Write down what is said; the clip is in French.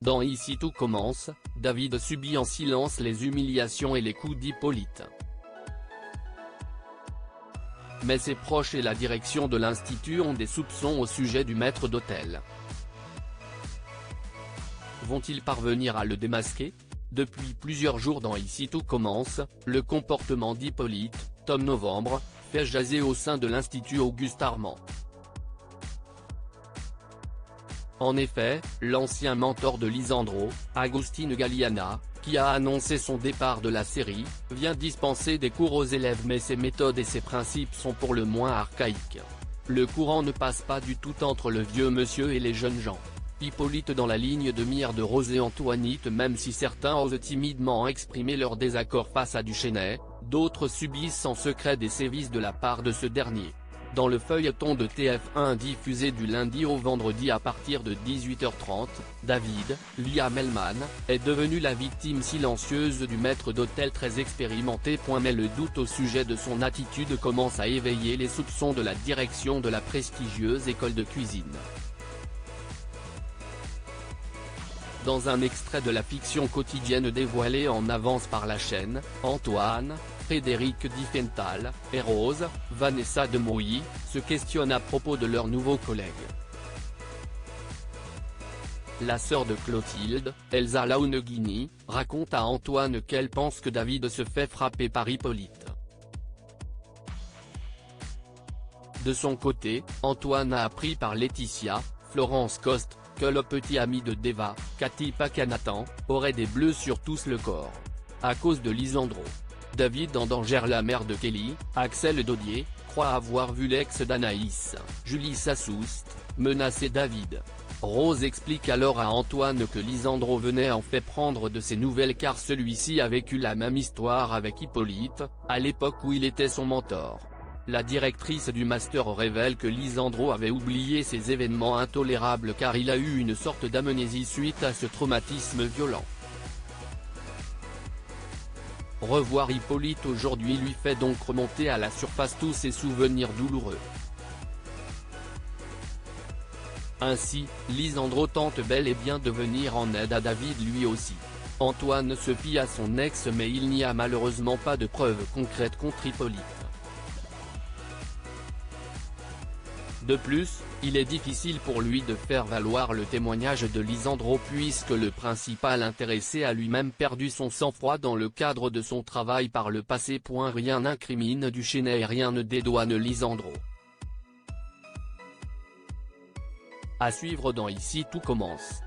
Dans Ici tout commence, David subit en silence les humiliations et les coups d'Hippolyte. Mais ses proches et la direction de l'institut ont des soupçons au sujet du maître d'hôtel. Vont-ils parvenir à le démasquer? Depuis plusieurs jours dans Ici tout commence, le comportement d'Hippolyte, Tom Novembre, fait jaser au sein de l'Institut Auguste Armand. En effet, l'ancien mentor de Lisandro, Agustín Galiana, qui a annoncé son départ de la série, vient dispenser des cours aux élèves, mais ses méthodes et ses principes sont pour le moins archaïques. Le courant ne passe pas du tout entre le vieux monsieur et les jeunes gens. Hippolyte dans la ligne de mire de Rose et Antoinette, même si certains osent timidement exprimer leur désaccord face à Duchesnay, d'autres subissent en secret des sévices de la part de ce dernier. Dans le feuilleton de TF1 diffusé du lundi au vendredi à partir de 18h30, David, Liam Hellman, est devenu la victime silencieuse du maître d'hôtel très expérimenté. Mais le doute au sujet de son attitude commence à éveiller les soupçons de la direction de la prestigieuse école de cuisine. Dans un extrait de la fiction quotidienne dévoilée en avance par la chaîne, Antoine, Frédéric Diffenthal, et Rose, Vanessa de Mouilly, se questionnent à propos de leur nouveau collègue. La sœur de Clotilde, Elsa Launeghini, raconte à Antoine qu'elle pense que David se fait frapper par Hippolyte. De son côté, Antoine a appris par Laetitia, Florence Coste, que le petit ami de Deva, Cathy Pacanatan, aurait des bleus sur tout le corps. À cause de Lisandro. David endangère la mère de Kelly, Axel Dodier, croit avoir vu l'ex d'Anaïs, Julie Sassoust, menacer David. Rose explique alors à Antoine que Lisandro venait en fait prendre de ses nouvelles car celui-ci a vécu la même histoire avec Hippolyte, à l'époque où il était son mentor. La directrice du master révèle que Lisandro avait oublié ces événements intolérables car il a eu une sorte d'amnésie suite à ce traumatisme violent. Revoir Hippolyte aujourd'hui lui fait donc remonter à la surface tous ses souvenirs douloureux. Ainsi, Lisandro tente bel et bien de venir en aide à David lui aussi. Antoine se fie à son ex mais il n'y a malheureusement pas de preuves concrètes contre Hippolyte. De plus, il est difficile pour lui de faire valoir le témoignage de Lisandro puisque le principal intéressé a lui-même perdu son sang-froid dans le cadre de son travail par le passé. Rien n'incrimine Duchesnay et rien ne dédouane Lisandro. À suivre dans Ici tout commence.